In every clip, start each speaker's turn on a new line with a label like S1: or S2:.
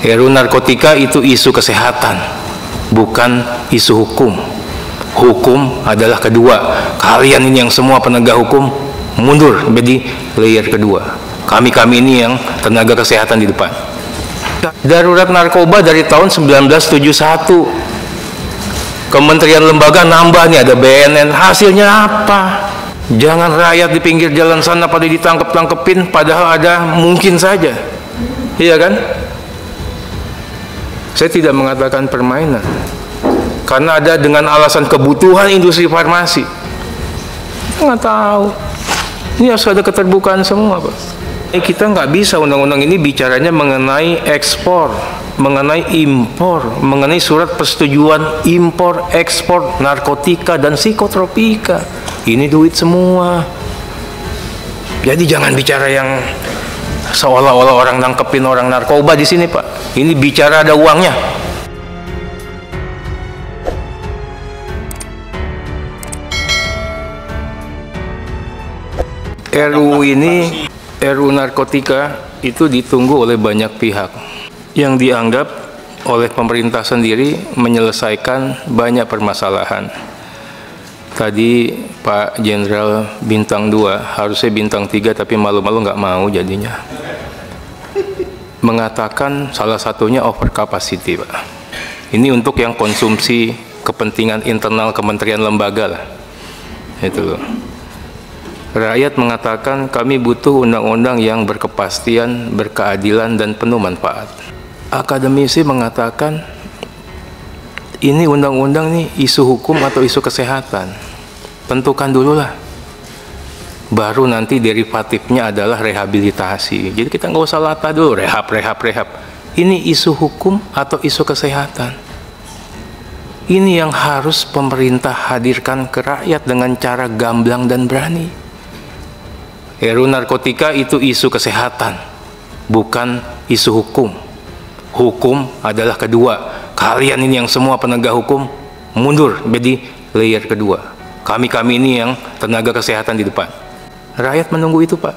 S1: RUU narkotika itu isu kesehatan, bukan isu hukum. Hukum adalah kedua. Kalian ini yang semua penegak hukum mundur menjadi layer kedua. Kami ini yang tenaga kesehatan di depan. Darurat narkoba dari tahun 1971. Kementerian lembaga nambah nih, ada BNN. Hasilnya apa? Jangan rakyat di pinggir jalan sana pada ditangkep-tangkepin, padahal ada mungkin saja. Iya kan? Saya tidak mengatakan permainan. Karena ada dengan alasan kebutuhan industri farmasi. Nggak tahu. Ini harus ada keterbukaan semua, Pak. Kita nggak bisa undang-undang ini bicaranya mengenai ekspor, mengenai impor, mengenai surat persetujuan impor, ekspor narkotika dan psikotropika. Ini duit semua. Jadi jangan bicara yang seolah-olah orang nangkepin orang narkoba di sini, Pak. Ini bicara ada uangnya. RUU narkotika itu ditunggu oleh banyak pihak yang dianggap oleh pemerintah sendiri menyelesaikan banyak permasalahan. Tadi Pak Jenderal bintang 2, harusnya bintang 3 tapi malu-malu nggak mau jadinya. Mengatakan salah satunya over capacity, Pak. Ini untuk yang konsumsi kepentingan internal kementerian lembaga lah. Itu loh. Rakyat mengatakan kami butuh undang-undang yang berkepastian, berkeadilan, dan penuh manfaat. Akademisi mengatakan ini undang-undang nih isu hukum atau isu kesehatan. Tentukan dulu lah. Baru nanti derivatifnya adalah rehabilitasi. Jadi kita nggak usah latah dulu, rehab. Ini isu hukum atau isu kesehatan. Ini yang harus pemerintah hadirkan ke rakyat dengan cara gamblang dan berani. RUU narkotika itu isu kesehatan, bukan isu hukum. Hukum adalah kedua. Kalian ini yang semua penegak hukum mundur menjadi layer kedua. Kami ini yang tenaga kesehatan di depan. Rakyat menunggu itu, Pak.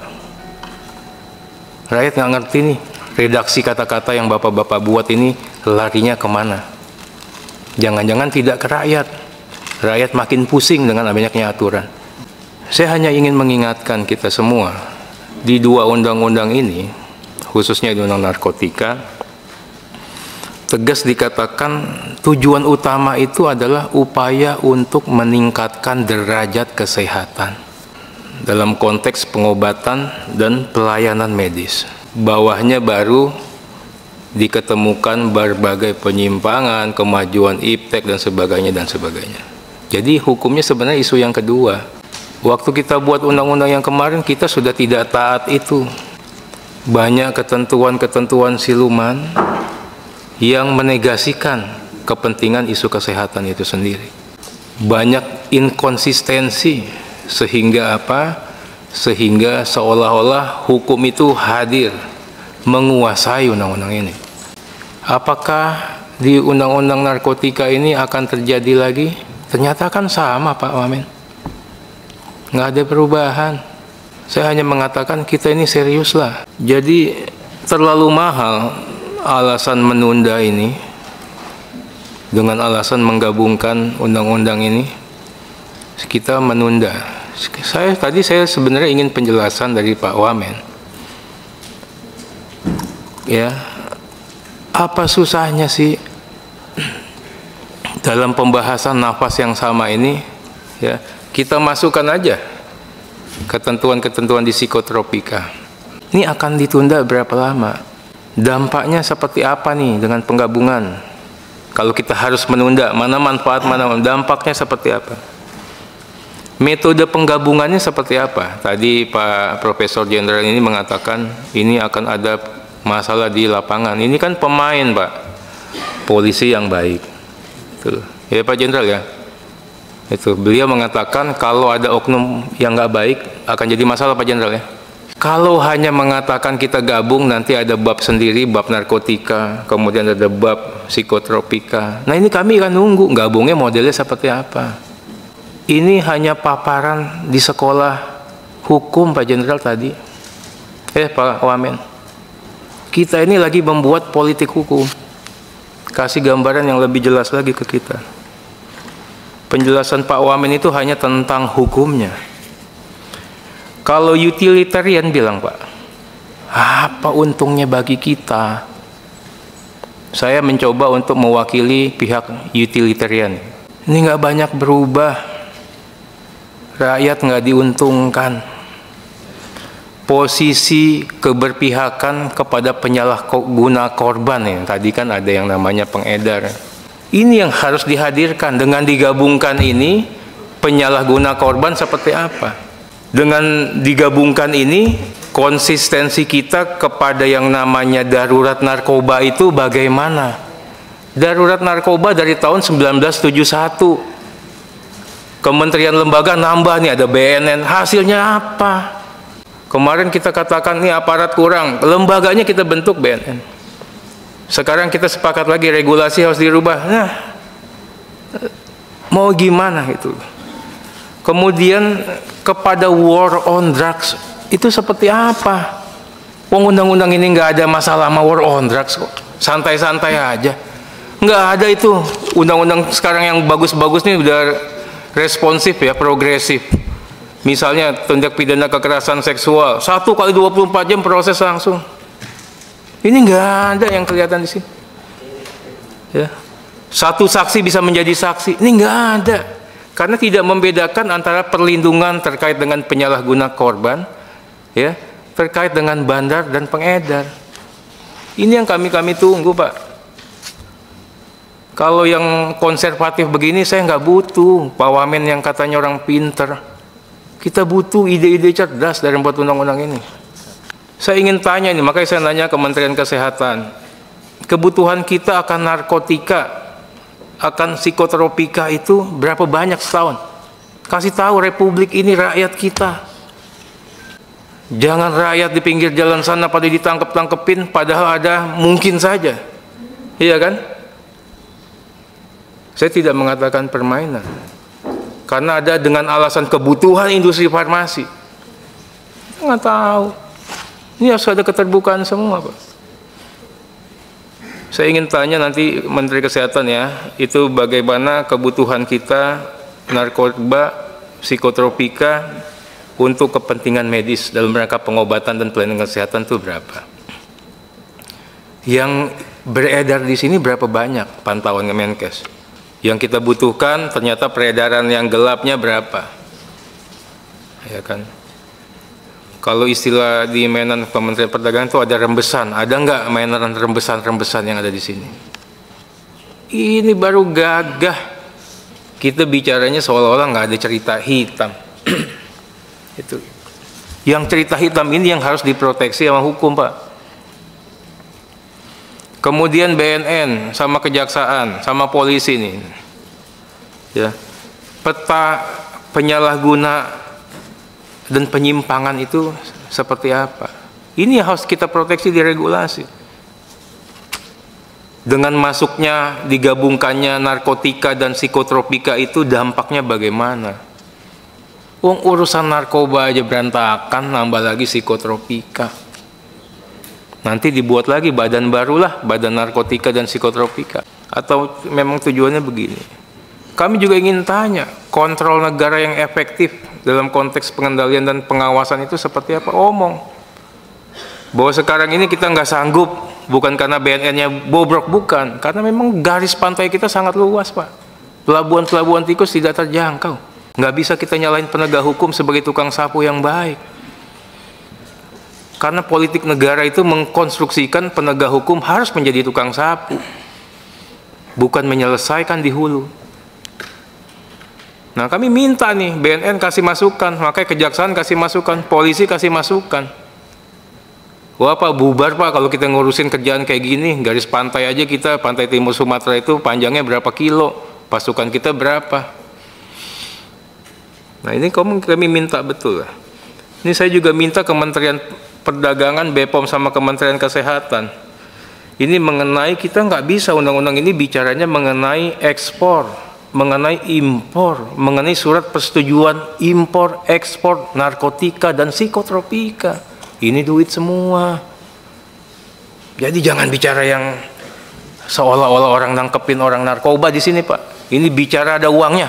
S1: Rakyat nggak ngerti nih, redaksi kata-kata yang bapak-bapak buat ini larinya kemana. Jangan-jangan tidak ke rakyat. Rakyat makin pusing dengan banyaknya aturan. Saya hanya ingin mengingatkan kita semua, di dua undang-undang ini, khususnya di undang narkotika, tegas dikatakan tujuan utama itu adalah upaya untuk meningkatkan derajat kesehatan dalam konteks pengobatan dan pelayanan medis. Bawahnya baru diketemukan berbagai penyimpangan, kemajuan iptek dan sebagainya. Jadi hukumnya sebenarnya isu yang kedua. Waktu kita buat undang-undang yang kemarin, kita sudah tidak taat itu. Banyak ketentuan-ketentuan siluman yang menegasikan kepentingan isu kesehatan itu sendiri. Banyak inkonsistensi sehingga apa? Sehingga seolah-olah hukum itu hadir menguasai undang-undang ini. Apakah di undang-undang narkotika ini akan terjadi lagi? Ternyata kan sama, Pak Wamen. Nggak ada perubahan. Saya hanya mengatakan kita ini serius lah. Jadi terlalu mahal alasan menunda ini dengan alasan menggabungkan undang-undang ini. Kita menunda. Tadi saya sebenarnya ingin penjelasan dari Pak Wamen. Ya, apa susahnya sih dalam pembahasan nafas yang sama ini? Ya, kita masukkan aja ketentuan-ketentuan di psikotropika. Ini akan ditunda berapa lama? Dampaknya seperti apa nih dengan penggabungan? Kalau kita harus menunda, mana manfaat, mana dampaknya seperti apa? Metode penggabungannya seperti apa? Tadi Pak Profesor Jenderal ini mengatakan ini akan ada masalah di lapangan. Ini kan pemain, Pak. Polisi yang baik. Tuh. Ya Pak Jenderal ya. Itu beliau mengatakan kalau ada oknum yang nggak baik akan jadi masalah, Pak Jenderal ya. Kalau hanya mengatakan kita gabung nanti ada bab sendiri, bab narkotika, kemudian ada bab psikotropika. Nah ini kami akan nunggu gabungnya modelnya seperti apa. Ini hanya paparan di sekolah hukum, Pak Jenderal tadi. Pak Wamen. Kita ini lagi membuat politik hukum. Kasih gambaran yang lebih jelas lagi ke kita. Penjelasan Pak Wamen itu hanya tentang hukumnya. Kalau utilitarian bilang, Pak, apa untungnya bagi kita? Saya mencoba untuk mewakili pihak utilitarian. Ini nggak banyak berubah. Rakyat nggak diuntungkan. Posisi keberpihakan kepada penyalahguna korban ya. Tadi kan ada yang namanya pengedar. Ini yang harus dihadirkan. Dengan digabungkan ini, penyalahguna korban seperti apa? Dengan digabungkan ini, konsistensi kita kepada yang namanya darurat narkoba itu bagaimana? Darurat narkoba dari tahun 1971. Kementerian lembaga nambah nih, ada BNN. Hasilnya apa? Kemarin kita katakan nih aparat kurang, lembaganya kita bentuk BNN. Sekarang kita sepakat lagi regulasi harus dirubah. Nah, mau gimana itu? Kemudian kepada war on drugs itu seperti apa? Undang-undang ini nggak ada masalah sama war on drugs kok, santai-santai aja. Nggak ada itu. Undang-undang sekarang yang bagus-bagus nih udah responsif ya, progresif. Misalnya tindak pidana kekerasan seksual 1 kali 24 jam proses langsung. Ini nggak ada yang kelihatan di sini. Ya. Satu saksi bisa menjadi saksi. Ini nggak ada. Karena tidak membedakan antara perlindungan terkait dengan penyalahguna korban, ya, terkait dengan bandar dan pengedar. Ini yang kami tunggu, Pak. Kalau yang konservatif begini saya nggak butuh Pak Wamen yang katanya orang pinter. Kita butuh ide-ide cerdas dari membuat undang-undang ini. Saya ingin tanya ini, makanya saya nanya Kementerian Kesehatan. Kebutuhan kita akan narkotika, akan psikotropika itu berapa banyak setahun? Kasih tahu Republik ini rakyat kita. Jangan rakyat di pinggir jalan sana pada ditangkep-tangkepin, padahal ada mungkin saja. Iya kan? Saya tidak mengatakan permainan. Karena ada dengan alasan kebutuhan industri farmasi. Nggak tahu. Ini harus ada keterbukaan semua, Pak. Saya ingin tanya nanti Menteri Kesehatan ya, itu bagaimana kebutuhan kita narkoba, psikotropika untuk kepentingan medis dalam rangka pengobatan dan pelayanan kesehatan itu berapa? Yang beredar di sini berapa banyak pantauan Kemenkes? Yang kita butuhkan ternyata peredaran yang gelapnya berapa, ya kan? Kalau istilah di mainan Kementerian Perdagangan itu ada rembesan, ada nggak mainan rembesan yang ada di sini? Ini baru gagah, kita bicaranya seolah-olah nggak ada cerita hitam. Itu, yang cerita hitam ini yang harus diproteksi sama hukum, Pak. Kemudian BNN sama kejaksaan sama polisi nih, ya, peta penyalahguna dan penyimpangan itu seperti apa? Ini harus kita proteksi di regulasi. Dengan masuknya digabungkannya narkotika dan psikotropika itu dampaknya bagaimana? Urusan narkoba aja berantakan, nambah lagi psikotropika. Nanti dibuat lagi badan barulah, badan narkotika dan psikotropika. Atau memang tujuannya begini? Kami juga ingin tanya, kontrol negara yang efektif dalam konteks pengendalian dan pengawasan itu seperti apa? Omong bahwa sekarang ini kita nggak sanggup, bukan karena BNN-nya bobrok, bukan, karena memang garis pantai kita sangat luas, Pak. Pelabuhan-pelabuhan tikus tidak terjangkau. Nggak bisa kita nyalain penegak hukum sebagai tukang sapu yang baik. Karena politik negara itu mengkonstruksikan penegak hukum harus menjadi tukang sapu, bukan menyelesaikan di hulu. Nah, kami minta nih BNN kasih masukan, makanya kejaksaan kasih masukan, polisi kasih masukan. Wah, Pak, bubar, Pak, kalau kita ngurusin kerjaan kayak gini. Garis pantai aja kita, pantai timur Sumatera itu panjangnya berapa kilo, pasukan kita berapa. Nah, ini kami minta betul. Ini saya juga minta Kementerian Perdagangan, BPOM sama Kementerian Kesehatan. Ini mengenai, kita nggak bisa undang-undang ini bicaranya mengenai ekspor, mengenai impor, mengenai surat persetujuan impor, ekspor narkotika dan psikotropika. Ini duit semua. Jadi jangan bicara yang seolah-olah orang nangkepin orang narkoba di sini, Pak. Ini bicara ada uangnya.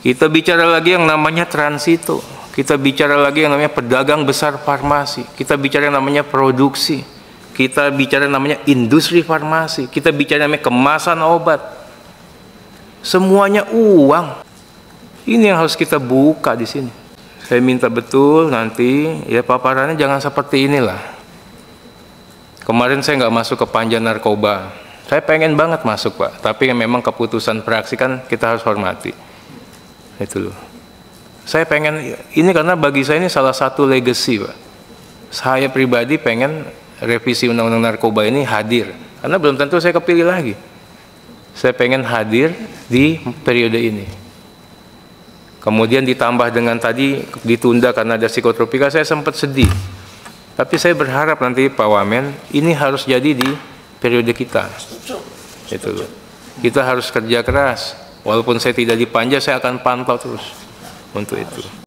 S1: Kita bicara lagi yang namanya transito. Kita bicara lagi yang namanya pedagang besar farmasi. Kita bicara yang namanya produksi. Kita bicara yang namanya industri farmasi. Kita bicara yang namanya kemasan obat. Semuanya uang. Ini yang harus kita buka di sini. Saya minta betul nanti ya paparannya jangan seperti inilah. Kemarin saya nggak masuk ke panja narkoba. Saya pengen banget masuk, Pak. Tapi memang keputusan fraksi kan kita harus hormati. Itu loh. Saya pengen, ini karena bagi saya ini salah satu legacy, Pak. Saya pribadi pengen revisi undang-undang narkoba ini hadir. Karena belum tentu saya kepilih lagi. Saya pengen hadir di periode ini. Kemudian ditambah dengan tadi ditunda karena ada psikotropika, saya sempat sedih. Tapi saya berharap nanti Pak Wamen, ini harus jadi di periode kita. Itu loh. Kita harus kerja keras. Walaupun saya tidak dipanja, saya akan pantau terus untuk itu.